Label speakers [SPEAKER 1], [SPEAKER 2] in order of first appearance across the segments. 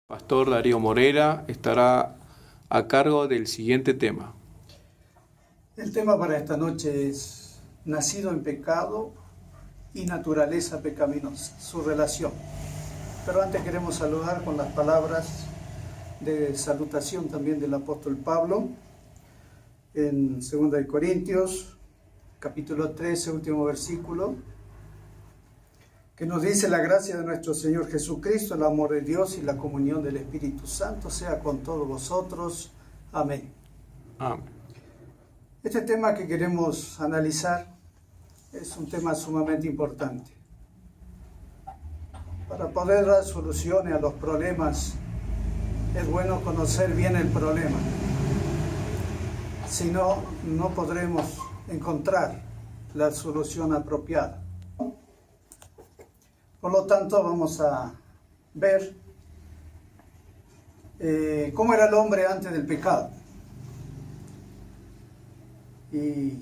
[SPEAKER 1] Pastor Darío Morera estará a cargo del siguiente tema.
[SPEAKER 2] El tema para esta noche es nacido en pecado y naturaleza pecaminosa, su relación. Pero antes queremos saludar con las palabras de salutación también del apóstol Pablo en 2 Corintios, capítulo 13, último versículo, que nos dice: la gracia de nuestro Señor Jesucristo, el amor de Dios y la comunión del Espíritu Santo sea con todos vosotros. Amén.
[SPEAKER 1] Amén.
[SPEAKER 2] Este tema que queremos analizar es un tema sumamente importante. Para poder dar soluciones a los problemas, es bueno conocer bien el problema. Si no, no podremos encontrar la solución apropiada. Por lo tanto, vamos a ver cómo era el hombre antes del pecado. Y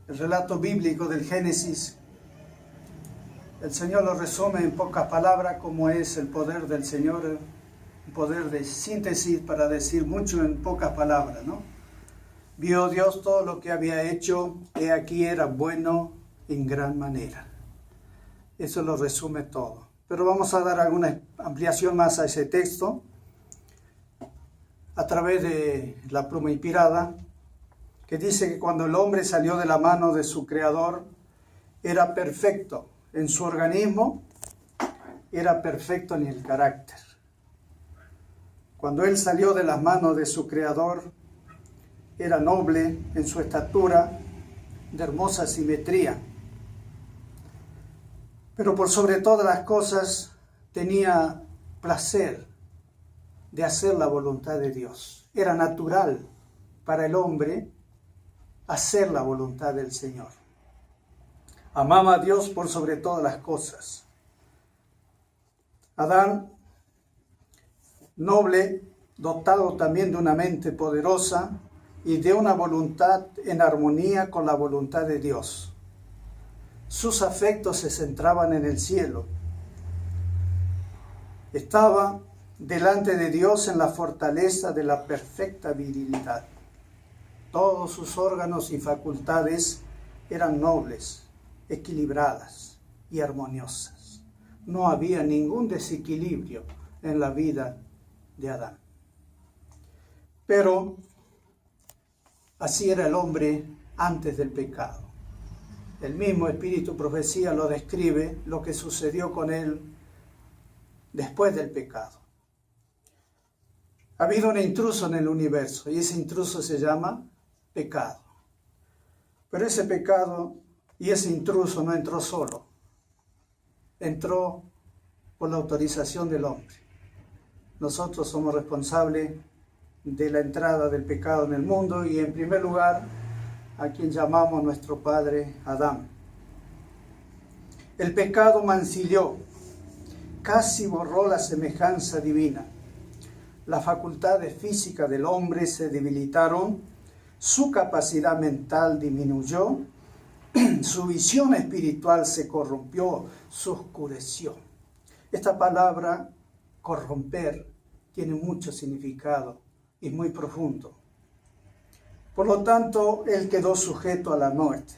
[SPEAKER 2] el relato bíblico del Génesis, el Señor lo resume en pocas palabras, como es el poder del Señor, un poder de síntesis para decir mucho en pocas palabras, ¿no? Vio Dios todo lo que había hecho, he aquí era bueno en gran manera. Eso lo resume todo. Pero vamos a dar alguna ampliación más a ese texto a través de la pluma inspirada, que dice que cuando el hombre salió de la mano de su Creador, era perfecto en su organismo, era perfecto en el carácter. Cuando él salió de las manos de su Creador, era noble en su estatura, de hermosa simetría. Pero por sobre todas las cosas tenía placer de hacer la voluntad de Dios. Era natural para el hombre hacer la voluntad del Señor. Amaba a Dios por sobre todas las cosas. Adán, noble, dotado también de una mente poderosa y de una voluntad en armonía con la voluntad de Dios. Sus afectos se centraban en el cielo. Estaba delante de Dios en la fortaleza de la perfecta virilidad. Todos sus órganos y facultades eran nobles, equilibradas y armoniosas. No había ningún desequilibrio en la vida de Adán. Pero así era el hombre antes del pecado. El mismo Espíritu Profecía lo describe, lo que sucedió con él después del pecado. Ha habido un intruso en el universo y ese intruso se llama pecado. Pero ese pecado y ese intruso no entró solo. Entró por la autorización del hombre. Nosotros somos responsables de la entrada del pecado en el mundo y en primer lugar a quien llamamos nuestro padre Adán. El pecado mancilló, casi borró la semejanza divina. Las facultades físicas del hombre se debilitaron, su capacidad mental disminuyó, su visión espiritual se corrompió, se oscureció. Esta palabra, corromper, tiene mucho significado y muy profundo. Por lo tanto, él quedó sujeto a la muerte.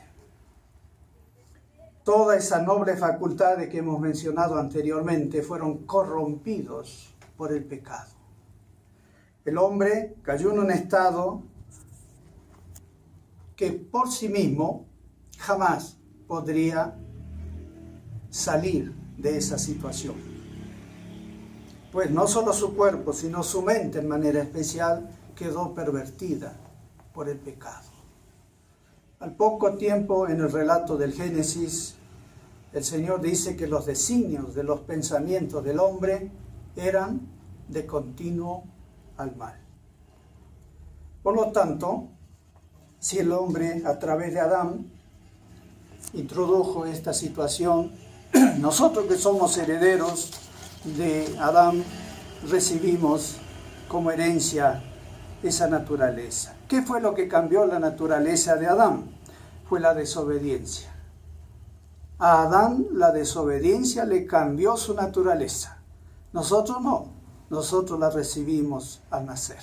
[SPEAKER 2] Toda esa noble facultad que hemos mencionado anteriormente fueron corrompidos por el pecado. El hombre cayó en un estado que por sí mismo jamás podría salir de esa situación. Pues no solo su cuerpo, sino su mente en manera especial quedó pervertida por el pecado. Al poco tiempo, en el relato del Génesis, el Señor dice que los designios de los pensamientos del hombre eran de continuo al mal. Por lo tanto, si el hombre a través de Adán introdujo esta situación, nosotros que somos herederos de Adán recibimos como herencia esa naturaleza. ¿Qué fue lo que cambió la naturaleza de Adán? Fue la desobediencia. A Adán la desobediencia le cambió su naturaleza. Nosotros no. nosotros la recibimos al nacer.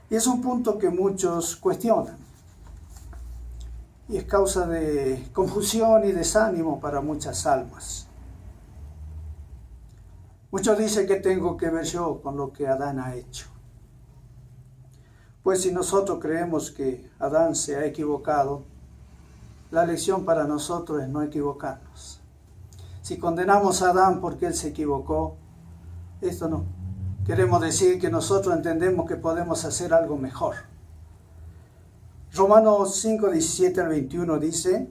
[SPEAKER 2] Y es un punto que muchos cuestionan. Y es causa de confusión y desánimo para muchas almas. Muchos dicen que tengo que ver yo con lo que Adán ha hecho. Pues si nosotros creemos que Adán se ha equivocado, la lección para nosotros es no equivocarnos. Si condenamos a Adán porque él se equivocó, esto no. Queremos decir que nosotros entendemos que podemos hacer algo mejor. Romanos 5, 17 al 21 dice,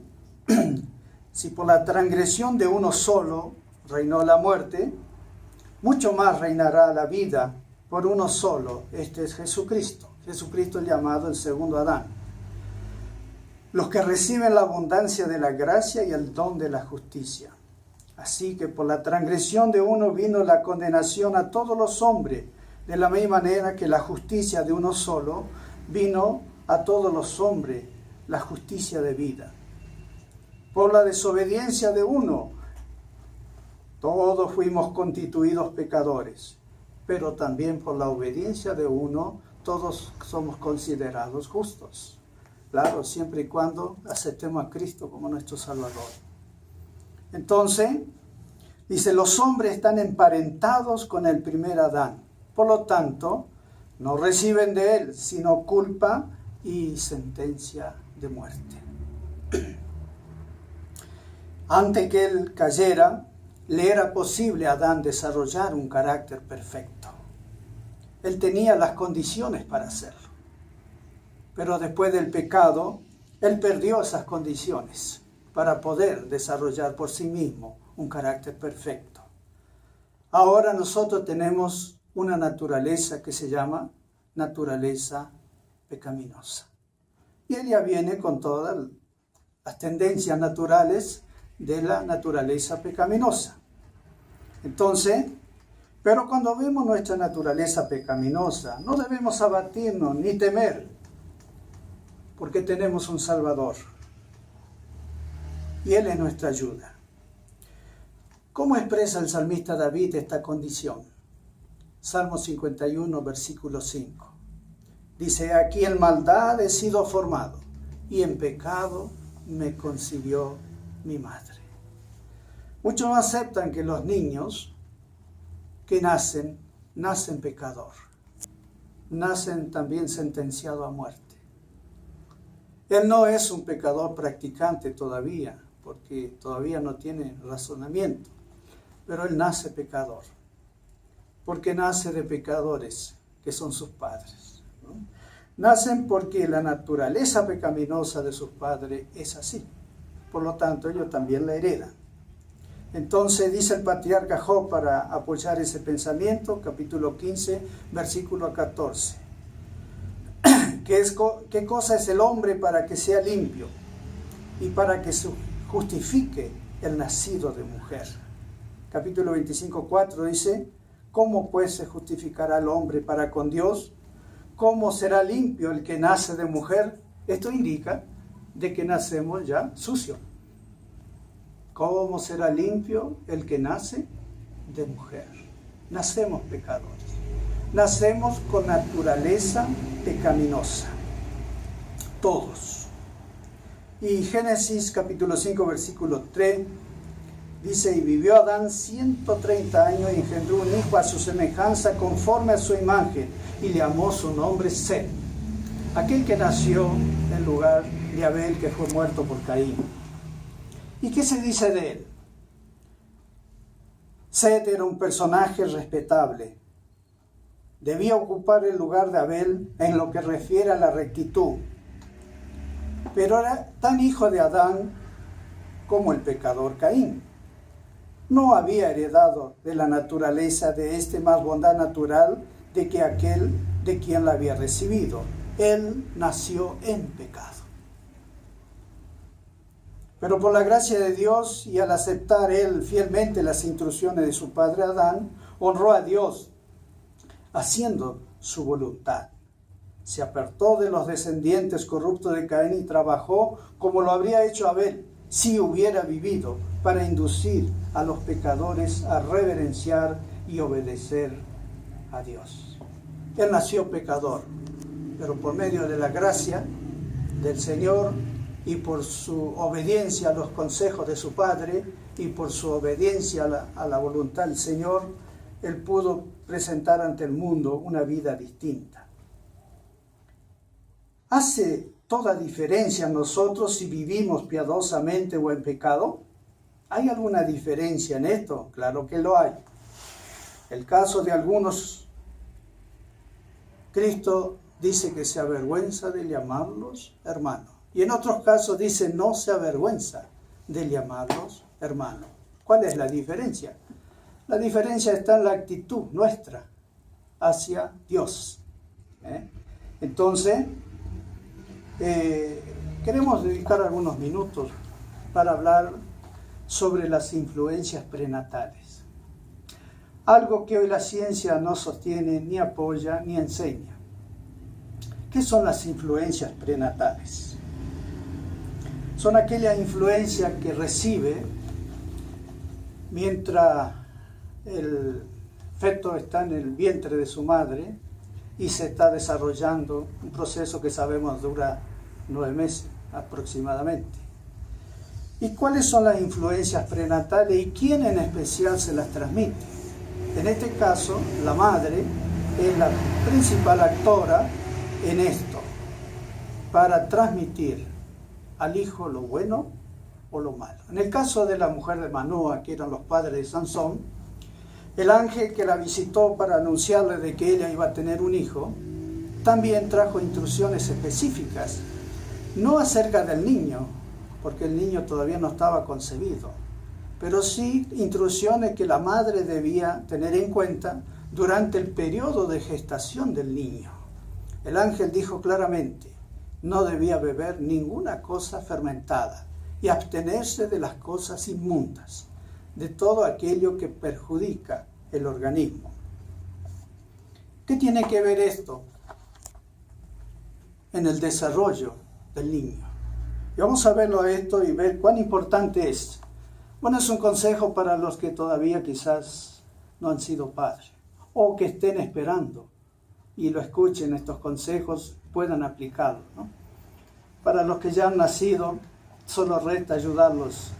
[SPEAKER 2] si por la transgresión de uno solo reinó la muerte, mucho más reinará la vida por uno solo, este es Jesucristo. Jesucristo llamado el segundo Adán. Los que reciben la abundancia de la gracia y el don de la justicia. Así que por la transgresión de uno vino la condenación a todos los hombres, de la misma manera que la justicia de uno solo vino a todos los hombres, la justicia de vida. Por la desobediencia de uno, todos fuimos constituidos pecadores, pero también por la obediencia de uno, todos somos considerados justos. Claro, siempre y cuando aceptemos a Cristo como nuestro Salvador. Entonces, dice, los hombres están emparentados con el primer Adán. Por lo tanto, no reciben de él sino culpa y sentencia de muerte. Antes que él cayera, le era posible a Adán desarrollar un carácter perfecto. Él tenía las condiciones para hacerlo. Pero después del pecado, él perdió esas condiciones para poder desarrollar por sí mismo un carácter perfecto. Ahora nosotros tenemos una naturaleza que se llama naturaleza pecaminosa. Y ella viene con todas las tendencias naturales de la naturaleza pecaminosa. Entonces, pero cuando vemos nuestra naturaleza pecaminosa, no debemos abatirnos ni temer, porque tenemos un Salvador. Y Él es nuestra ayuda. ¿Cómo expresa el salmista David esta condición? Salmo 51, versículo 5. Dice, aquí en maldad he sido formado, y en pecado me concibió mi madre. Muchos no aceptan que los niños que nacen pecador. Nacen también sentenciados a muerte. Él no es un pecador practicante todavía, porque todavía no tiene razonamiento, pero él nace pecador, porque nace de pecadores, que son sus padres, ¿no? Nacen porque la naturaleza pecaminosa de sus padres es así, por lo tanto ellos también la heredan. Entonces dice el patriarca Job para apoyar ese pensamiento, capítulo 15, versículo 14. ¿Qué cosa es el hombre para que sea limpio y para que se justifique el nacido de mujer? Capítulo 25, 4 dice, ¿cómo pues se justificará el hombre para con Dios? ¿Cómo será limpio el que nace de mujer? Esto indica de que nacemos ya sucios. ¿Cómo será limpio el que nace de mujer? Nacemos pecadores. Nacemos con naturaleza pecaminosa. Todos. Y Génesis capítulo 5 versículo 3 dice, y vivió Adán 130 años y engendró un hijo a su semejanza conforme a su imagen y le llamó su nombre Set, aquel que nació en lugar de Abel que fue muerto por Caín. ¿Y qué se dice de él? Set era un personaje respetable. Debía ocupar el lugar de Abel en lo que refiere a la rectitud. Pero era tan hijo de Adán como el pecador Caín. No había heredado de la naturaleza de este más bondad natural de que aquel de quien la había recibido. Él nació en pecado. Pero por la gracia de Dios y al aceptar él fielmente las instrucciones de su padre Adán, honró a Dios haciendo su voluntad. Se apartó de los descendientes corruptos de Caín y trabajó como lo habría hecho Abel si hubiera vivido, para inducir a los pecadores a reverenciar y obedecer a Dios. Él nació pecador, pero por medio de la gracia del Señor y por su obediencia a los consejos de su Padre y por su obediencia a la voluntad del Señor, Él pudo presentar ante el mundo una vida distinta. ¿Hace toda diferencia en nosotros si vivimos piadosamente o en pecado? ¿Hay alguna diferencia en esto? Claro que lo hay. El caso de algunos, Cristo dice que se avergüenza de llamarlos hermanos. Y en otros casos dice no se avergüenza de llamarlos hermanos. ¿Cuál es la diferencia? La diferencia está en la actitud nuestra hacia Dios. Entonces, queremos dedicar algunos minutos para hablar sobre las influencias prenatales. Algo que hoy la ciencia no sostiene, ni apoya, ni enseña. ¿Qué son las influencias prenatales? Son aquellas influencias que recibe mientras el feto está en el vientre de su madre y se está desarrollando un proceso que sabemos dura 9 meses aproximadamente. ¿Y cuáles son las influencias prenatales y quién en especial se las transmite? En este caso, la madre es la principal actora en esto, para transmitir al hijo lo bueno o lo malo. En el caso de la mujer de Manoa, que eran los padres de Sansón, el ángel que la visitó para anunciarle de que ella iba a tener un hijo, también trajo instrucciones específicas, no acerca del niño, porque el niño todavía no estaba concebido, pero sí instrucciones que la madre debía tener en cuenta durante el periodo de gestación del niño. El ángel dijo claramente, no debía beber ninguna cosa fermentada y abstenerse de las cosas inmundas, de todo aquello que perjudica el organismo. ¿Qué tiene que ver esto en el desarrollo del niño? Y vamos a verlo a esto y ver cuán importante es. Bueno, es un consejo para los que todavía quizás no han sido padres o que estén esperando y lo escuchen estos consejos, puedan aplicarlo, ¿no? Para los que ya han nacido, solo resta ayudarlos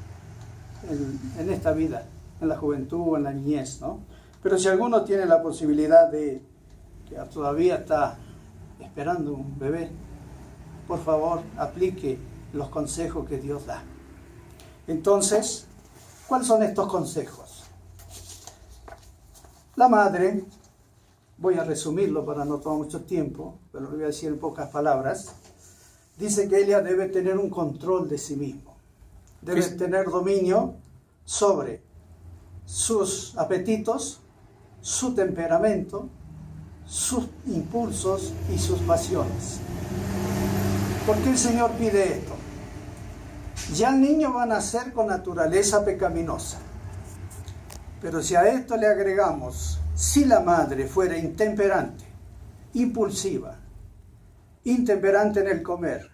[SPEAKER 2] en esta vida, en la juventud o en la niñez, ¿no? Pero si alguno tiene la posibilidad de que todavía está esperando un bebé, por favor, aplique los consejos que Dios da. Entonces, ¿cuáles son estos consejos? La madre, voy a resumirlo para no tomar mucho tiempo, pero lo voy a decir en pocas palabras, dice que ella debe tener un control de sí mismo, debe tener dominio sobre sus apetitos, su temperamento, sus impulsos y sus pasiones. ¿Por qué el Señor pide esto? Ya el niño va a nacer con naturaleza pecaminosa, pero si a esto le agregamos, si la madre fuera intemperante, impulsiva, intemperante en el comer,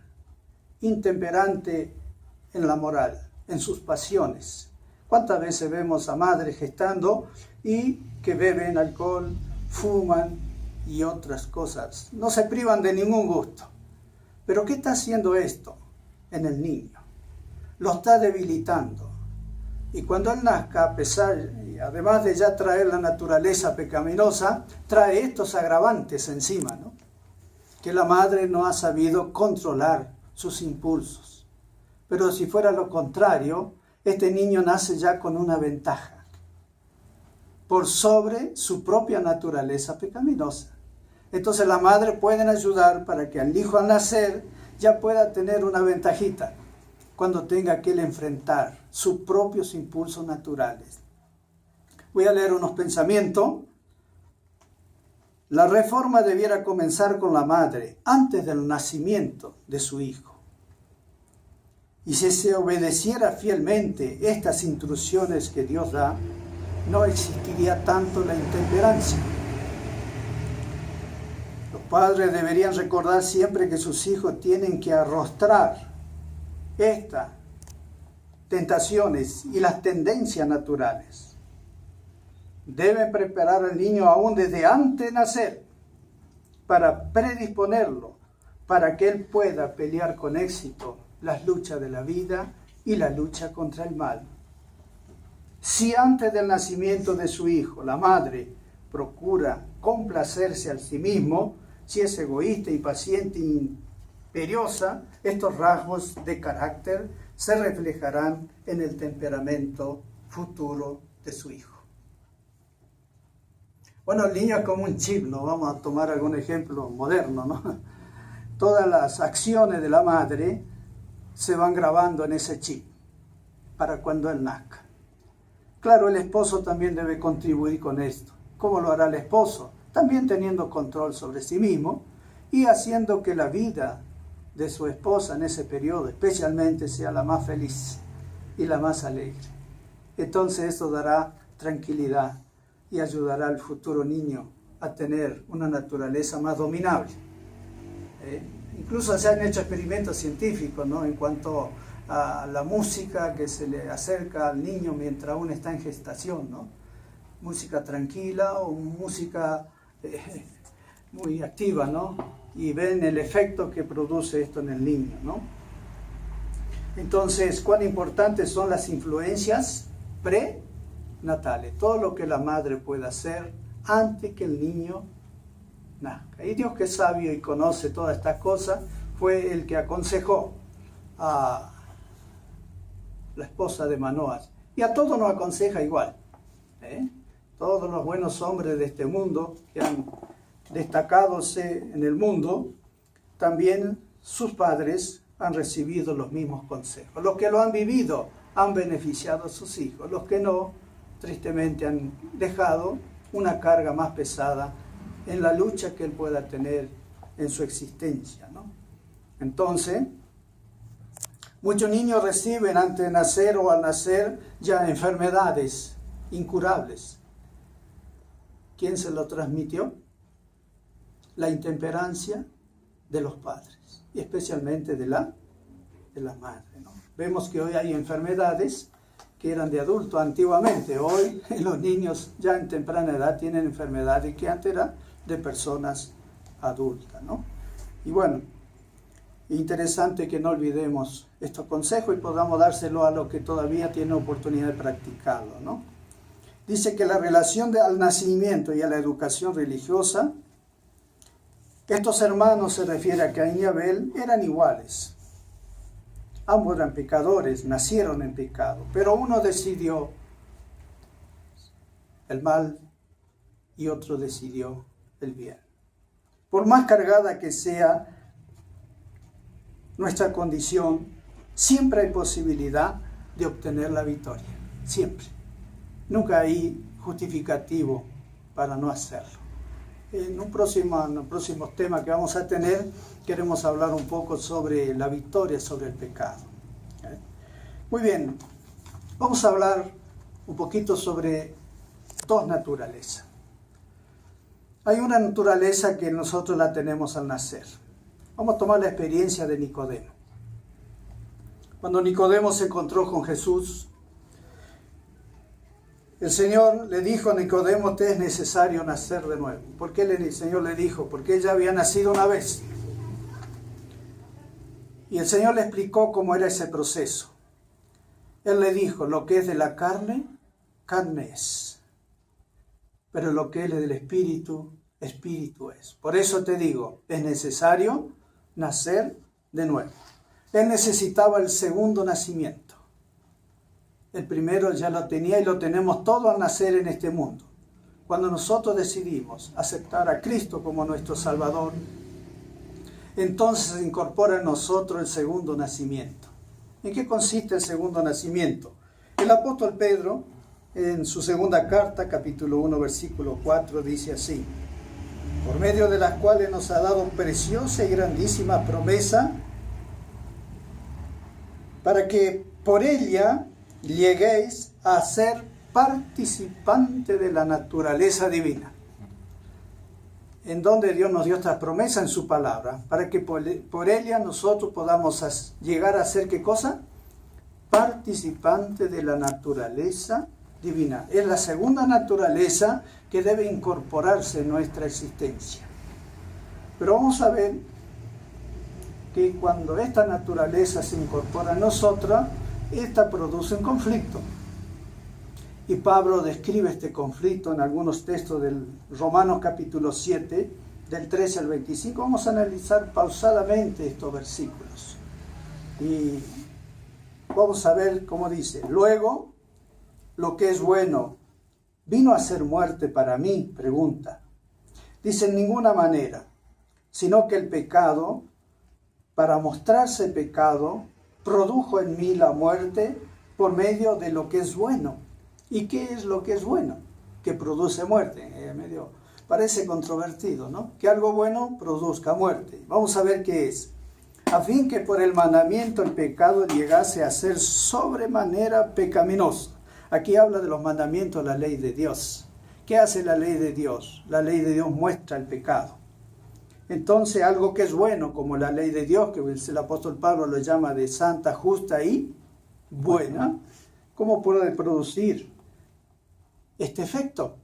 [SPEAKER 2] intemperante en la moral, en sus pasiones. ¿Cuántas veces vemos a madres gestando y que beben alcohol, fuman y otras cosas? No se privan de ningún gusto. ¿Pero qué está haciendo esto en el niño? Lo está debilitando. Y cuando él nazca, a pesar, además de ya traer la naturaleza pecaminosa, trae estos agravantes encima, ¿no? Que la madre no ha sabido controlar sus impulsos. Pero si fuera lo contrario, este niño nace ya con una ventaja por sobre su propia naturaleza pecaminosa. Entonces la madre puede ayudar para que al hijo al nacer ya pueda tener una ventajita cuando tenga que él enfrentar sus propios impulsos naturales. Voy a leer unos pensamientos. La reforma debiera comenzar con la madre antes del nacimiento de su hijo. Y si se obedeciera fielmente estas instrucciones que Dios da, no existiría tanto la intemperancia. Los padres deberían recordar siempre que sus hijos tienen que arrostrar estas tentaciones y las tendencias naturales. Deben preparar al niño aún desde antes de nacer para predisponerlo, para que él pueda pelear con éxito las luchas de la vida y la lucha contra el mal. Si antes del nacimiento de su hijo la madre procura complacerse a sí mismo, si es egoísta, impaciente e imperiosa, estos rasgos de carácter se reflejarán en el temperamento futuro de su hijo. Bueno, el niño es como un chip, ¿no? Vamos a tomar algún ejemplo moderno, ¿no? Todas las acciones de la madre se van grabando en ese chip para cuando él nazca. Claro, el esposo también debe contribuir con esto. ¿Cómo lo hará el esposo? También teniendo control sobre sí mismo y haciendo que la vida de su esposa en ese periodo especialmente sea la más feliz y la más alegre. Entonces esto dará tranquilidad y ayudará al futuro niño a tener una naturaleza más dominable. Incluso se han hecho experimentos científicos, ¿no?, en cuanto a la música que se le acerca al niño mientras aún está en gestación, ¿no? Música tranquila o música muy activa, ¿no? Y ven el efecto que produce esto en el niño, ¿no? Entonces, cuán importantes son las influencias prenatales, todo lo que la madre puede hacer antes que el niño nazca. Y Dios, que es sabio y conoce todas estas cosas, fue el que aconsejó a la esposa de Manoah. Y a todos nos aconseja igual. Todos los buenos hombres de este mundo que han destacado en el mundo, también sus padres han recibido los mismos consejos. Los que lo han vivido han beneficiado a sus hijos. Los que no, tristemente han dejado una carga más pesada en la lucha que él pueda tener en su existencia, ¿no? Entonces, muchos niños reciben antes de nacer o al nacer ya enfermedades incurables. ¿Quién se lo transmitió? La intemperancia de los padres y especialmente de la madre, ¿no? Vemos que hoy hay enfermedades que eran de adultos antiguamente. Hoy los niños ya en temprana edad tienen enfermedades que antes eran de personas adultas, ¿no? Y bueno, interesante que no olvidemos estos consejos y podamos dárselo a los que todavía tienen oportunidad de practicarlo, ¿no? Dice que la relación al nacimiento y a la educación religiosa, estos hermanos, se refiere a Caín y Abel, eran iguales. Ambos eran pecadores, nacieron en pecado, pero uno decidió el mal y otro decidió el bien. Por más cargada que sea nuestra condición, siempre hay posibilidad de obtener la victoria, siempre. Nunca hay justificativo para no hacerlo. En los próximos temas que vamos a tener, queremos hablar un poco sobre la victoria sobre el pecado. Muy bien, vamos a hablar un poquito sobre dos naturalezas. Hay una naturaleza que nosotros la tenemos al nacer. Vamos a tomar la experiencia de Nicodemo. Cuando Nicodemo se encontró con Jesús, el Señor le dijo a Nicodemo: te es necesario nacer de nuevo. ¿Por qué el Señor le dijo? Porque él ya había nacido una vez. Y el Señor le explicó cómo era ese proceso. Él le dijo: lo que es de la carne, carne es. Pero lo que es del Espíritu, Espíritu es. Por eso te digo, es necesario nacer de nuevo. Él necesitaba el segundo nacimiento. El primero ya lo tenía y lo tenemos todo al nacer en este mundo. Cuando nosotros decidimos aceptar a Cristo como nuestro Salvador, entonces se incorpora en nosotros el segundo nacimiento. ¿En qué consiste el segundo nacimiento? El apóstol Pedro, en su segunda carta, capítulo 1, versículo 4, dice así: por medio de las cuales nos ha dado preciosa y grandísima promesa, para que por ella lleguéis a ser participante de la naturaleza divina. En donde Dios nos dio esta promesa en su palabra, para que por ella nosotros podamos llegar a ser, ¿qué cosa? Participante de la naturaleza divina. Es la segunda naturaleza que debe incorporarse en nuestra existencia. Pero vamos a ver que cuando esta naturaleza se incorpora en nosotros, esta produce un conflicto. Y Pablo describe este conflicto en algunos textos del Romanos capítulo 7, del 13 al 25. Vamos a analizar pausadamente estos versículos. Y vamos a ver cómo dice: luego, lo que es bueno, ¿vino a ser muerte para mí? Pregunta. Dice: en ninguna manera, sino que el pecado, para mostrarse pecado, produjo en mí la muerte por medio de lo que es bueno. ¿Y qué es lo que es bueno? Que produce muerte. Parece controvertido, ¿no? Que algo bueno produzca muerte. Vamos a ver qué es. A fin que por el mandamiento el pecado llegase a ser sobremanera pecaminoso. Aquí habla de los mandamientos de la ley de Dios. ¿Qué hace la ley de Dios? La ley de Dios muestra el pecado. Entonces, algo que es bueno, como la ley de Dios, que el apóstol Pablo lo llama de santa, justa y buena, ¿cómo puede producir este efecto?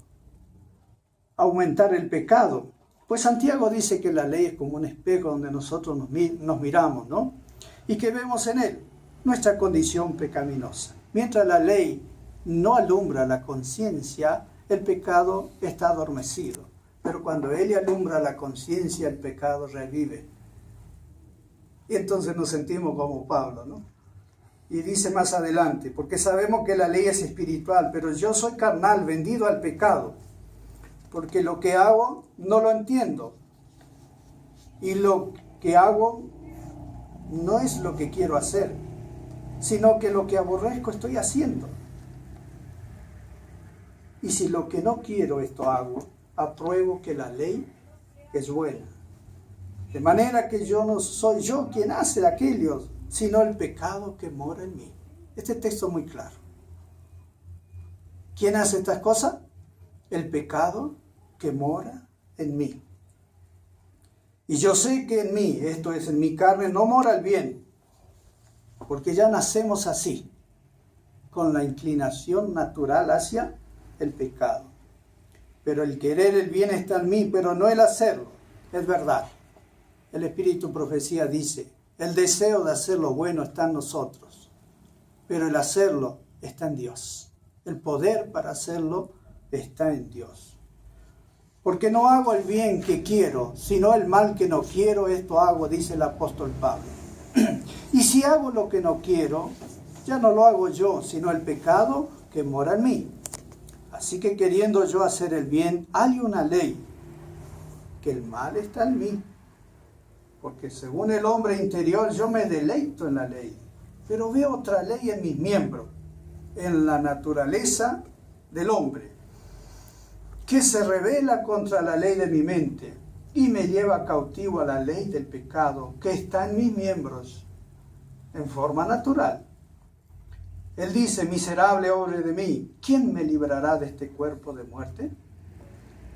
[SPEAKER 2] Aumentar el pecado. Pues Santiago dice que la ley es como un espejo donde nosotros nos miramos, ¿no? Y que vemos en él nuestra condición pecaminosa. Mientras la ley no alumbra la conciencia, el pecado está adormecido. Pero cuando él alumbra la conciencia, el pecado revive. Y entonces nos sentimos como Pablo, ¿no? Y dice más adelante: porque sabemos que la ley es espiritual, pero yo soy carnal, vendido al pecado. Porque lo que hago no lo entiendo. Y lo que hago no es lo que quiero hacer, sino que lo que aborrezco estoy haciendo. Y si lo que no quiero esto hago, apruebo que la ley es buena. De manera que yo no soy yo quien hace aquello, sino el pecado que mora en mí. Este texto es muy claro. ¿Quién hace estas cosas? El pecado que mora en mí. Y yo sé que en mí, esto es, en mi carne, no mora el bien, porque ya nacemos así, con la inclinación natural hacia el pecado. Pero el querer el bien está en mí, pero no el hacerlo. Es verdad. El Espíritu Profecía dice: el deseo de hacer lo bueno está en nosotros, pero el hacerlo está en Dios. El poder para hacerlo está en Dios. Porque no hago el bien que quiero, sino el mal que no quiero, esto hago, dice el apóstol Pablo. Y si hago lo que no quiero, ya no lo hago yo, sino el pecado que mora en mí. Así que queriendo yo hacer el bien, hay una ley, que el mal está en mí. Porque según el hombre interior yo me deleito en la ley, pero veo otra ley en mis miembros, en la naturaleza del hombre, que se rebela contra la ley de mi mente y me lleva cautivo a la ley del pecado que está en mis miembros en forma natural. Él dice: miserable hombre de mí, ¿quién me librará de este cuerpo de muerte?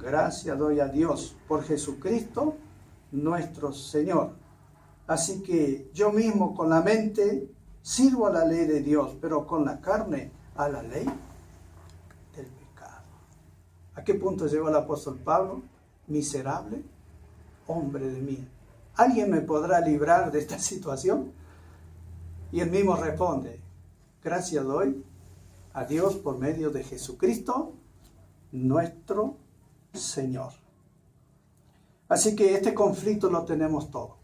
[SPEAKER 2] Gracias doy a Dios por Jesucristo nuestro Señor. Así que yo mismo con la mente sirvo a la ley de Dios, pero con la carne a la ley del pecado. ¿A qué punto llegó el apóstol Pablo? Miserable hombre de mí. ¿Alguien me podrá librar de esta situación? Y él mismo responde: gracias doy a Dios por medio de Jesucristo nuestro Señor. Así que este conflicto lo tenemos todo.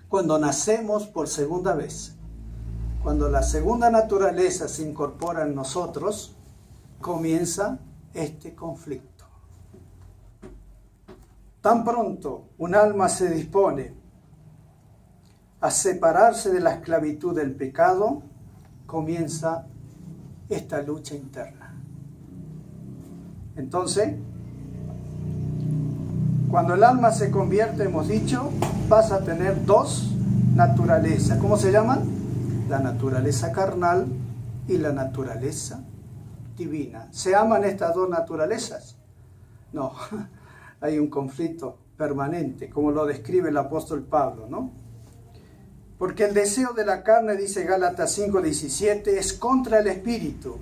[SPEAKER 2] Cuando nacemos por segunda vez, cuando la segunda naturaleza se incorpora en nosotros, comienza este conflicto. Tan pronto un alma se dispone a separarse de la esclavitud del pecado, comienza esta lucha interna. Entonces, cuando el alma se convierte, hemos dicho, pasa a tener dos naturalezas. ¿Cómo se llaman? La naturaleza carnal y la naturaleza divina. ¿Se aman estas dos naturalezas? No, hay un conflicto permanente, como lo describe el apóstol Pablo, ¿no? Porque el deseo de la carne, dice Gálatas 5:17, es contra el espíritu,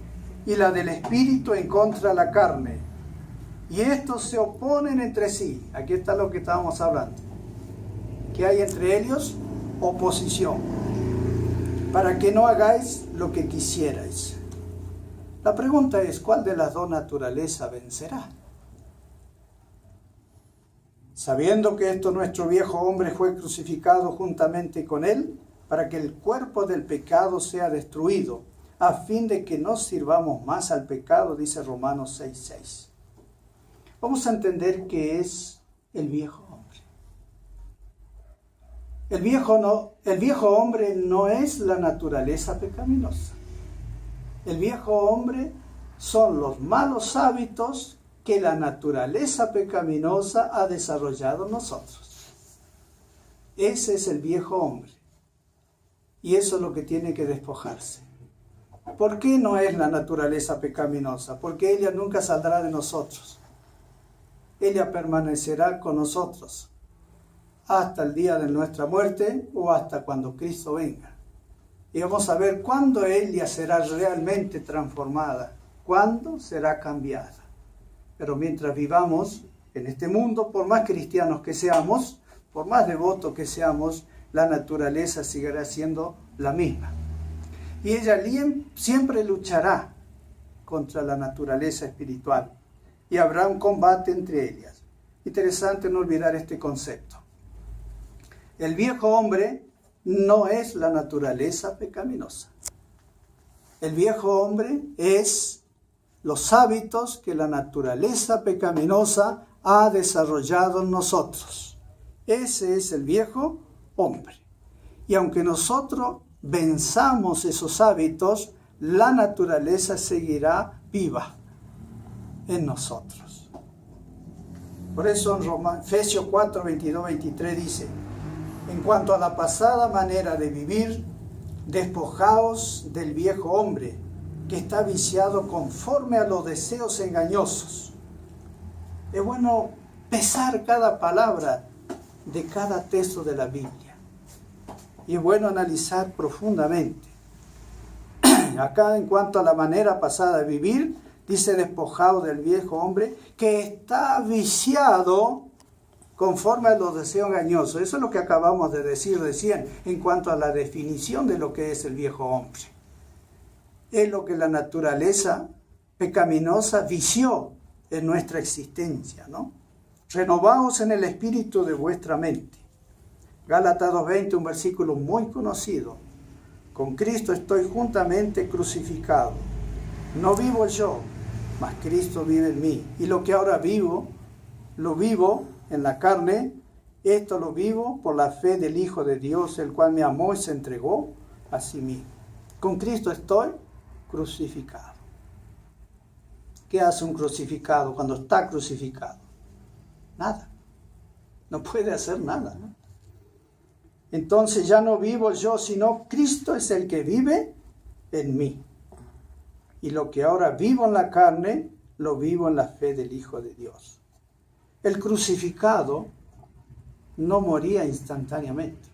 [SPEAKER 2] y la del espíritu en contra de la carne. Y estos se oponen entre sí. Aquí está lo que estábamos hablando. Que hay entre ellos oposición, para que no hagáis lo que quisierais. La pregunta es, ¿cuál de las dos naturalezas vencerá? Sabiendo que esto nuestro viejo hombre fue crucificado juntamente con él, para que el cuerpo del pecado sea destruido, a fin de que no sirvamos más al pecado, dice Romanos 6:6. Vamos a entender qué es el viejo hombre. El viejo hombre no es la naturaleza pecaminosa. El viejo hombre son los malos hábitos que la naturaleza pecaminosa ha desarrollado en nosotros. Ese es el viejo hombre. Y eso es lo que tiene que despojarse. ¿Por qué no es la naturaleza pecaminosa? Porque ella nunca saldrá de nosotros. Ella permanecerá con nosotros hasta el día de nuestra muerte o hasta cuando Cristo venga. Y vamos a ver cuándo ella será realmente transformada, cuándo será cambiada. Pero mientras vivamos en este mundo, por más cristianos que seamos, por más devotos que seamos, la naturaleza seguirá siendo la misma. Y ella siempre luchará contra la naturaleza espiritual. Y habrá un combate entre ellas. Interesante no olvidar este concepto. El viejo hombre no es la naturaleza pecaminosa. El viejo hombre es los hábitos que la naturaleza pecaminosa ha desarrollado en nosotros. Ese es el viejo hombre. Y aunque nosotros venzamos esos hábitos, la naturaleza seguirá viva en nosotros. Por eso en Efesios 4, 22, 23 dice: en cuanto a la pasada manera de vivir, despojaos del viejo hombre, que está viciado conforme a los deseos engañosos. Es bueno pesar cada palabra de cada texto de la Biblia. Y es bueno analizar profundamente. Acá, en cuanto a la manera pasada de vivir, dice despojado del viejo hombre que está viciado conforme a los deseos engañosos. Eso es lo que acabamos de decir recién en cuanto a la definición de lo que es el viejo hombre. Es lo que la naturaleza pecaminosa vició en nuestra existencia, ¿no? Renovaos en el espíritu de vuestra mente. Gálatas 2:20, un versículo muy conocido. Con Cristo estoy juntamente crucificado. No vivo yo, mas Cristo vive en mí. Y lo que ahora vivo, lo vivo en la carne. Esto lo vivo por la fe del Hijo de Dios, el cual me amó y se entregó a sí mismo. Con Cristo estoy crucificado. ¿Qué hace un crucificado cuando está crucificado? Nada. No puede hacer nada, ¿no? Entonces ya no vivo yo, sino Cristo es el que vive en mí. Y lo que ahora vivo en la carne, lo vivo en la fe del Hijo de Dios. El crucificado no moría instantáneamente.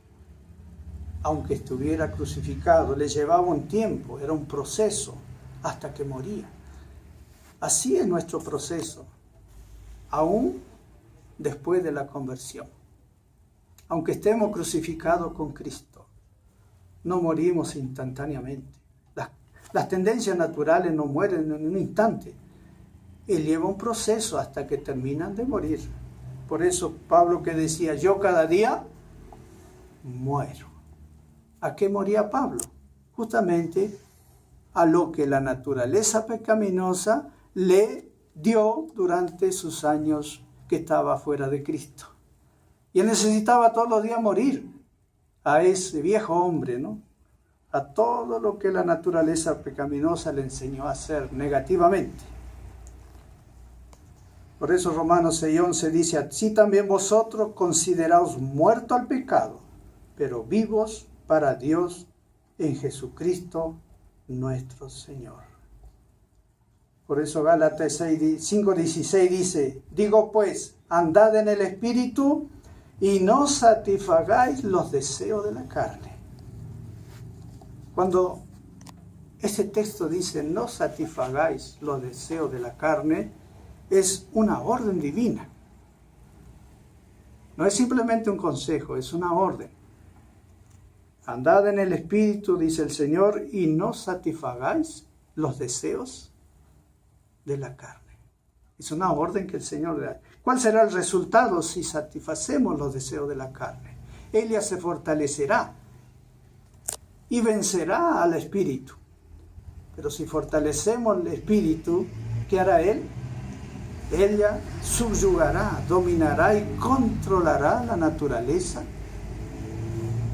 [SPEAKER 2] Aunque estuviera crucificado, le llevaba un tiempo, era un proceso, hasta que moría. Así es nuestro proceso, aún después de la conversión. Aunque estemos crucificados con Cristo, no morimos instantáneamente. Las tendencias naturales no mueren en un instante. Él lleva un proceso hasta que terminan de morir. Por eso Pablo que decía, yo cada día muero. ¿A qué moría Pablo? Justamente a lo que la naturaleza pecaminosa le dio durante sus años que estaba fuera de Cristo. Y él necesitaba todos los días morir a ese viejo hombre, ¿no? A todo lo que la naturaleza pecaminosa le enseñó a hacer negativamente. Por eso Romanos 6:11 dice, así también vosotros consideraos muertos al pecado, pero vivos para Dios en Jesucristo nuestro Señor. Por eso Gálatas 5:16 dice, digo pues, andad en el Espíritu y no satisfagáis los deseos de la carne. Cuando Este texto dice, no satisfagáis los deseos de la carne, es una orden divina. No es simplemente un consejo, es una orden. Andad en el Espíritu, dice el Señor, y no satisfagáis los deseos de la carne. Es una orden que el Señor da. ¿Cuál será el resultado si satisfacemos los deseos de la carne? Ella se fortalecerá y vencerá al Espíritu. Pero si fortalecemos el Espíritu, ¿qué hará Él? Ella subyugará, dominará y controlará la naturaleza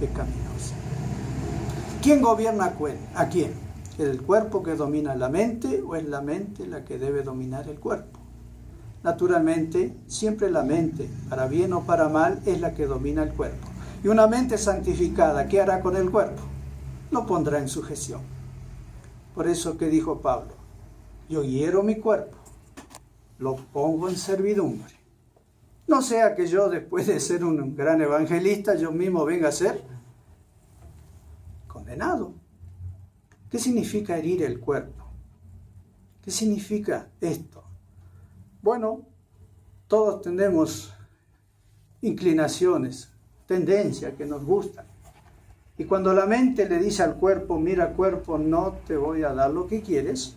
[SPEAKER 2] pecaminosa. ¿Quién gobierna a quién? ¿Es el cuerpo que domina la mente o es la mente la que debe dominar el cuerpo? Naturalmente, siempre la mente, para bien o para mal, es la que domina el cuerpo. Y una mente santificada, ¿qué hará con el cuerpo? Lo pondrá en sujeción. Por eso que dijo Pablo, yo hiero mi cuerpo, lo pongo en servidumbre. No sea que yo, después de ser un gran evangelista, yo mismo venga a ser condenado. ¿Qué significa herir el cuerpo? ¿Qué significa esto? Bueno, todos tenemos inclinaciones, tendencias que nos gustan. Y cuando la mente le dice al cuerpo, mira cuerpo, no te voy a dar lo que quieres,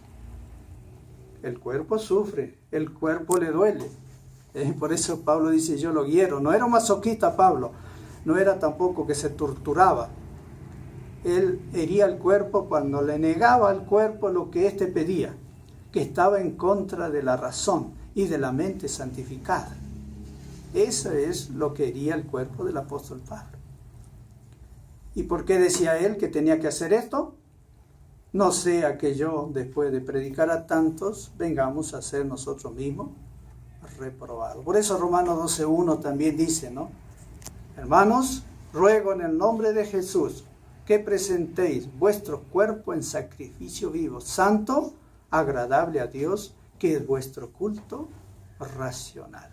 [SPEAKER 2] el cuerpo sufre, el cuerpo le duele. Por eso Pablo dice, yo lo hiero. No era un masoquista Pablo, no era tampoco que se torturaba. Él hería el cuerpo cuando le negaba al cuerpo lo que éste pedía, que estaba en contra de la razón y de la mente santificada. Eso es lo que hería el cuerpo del apóstol Pablo. ¿Y por qué decía él que tenía que hacer esto? No sea que yo, después de predicar a tantos, vengamos a ser nosotros mismos reprobados. Por eso Romanos 12:1 también dice, ¿no? Hermanos, ruego en el nombre de Jesús que presentéis vuestro cuerpo en sacrificio vivo, santo, agradable a Dios, que es vuestro culto racional.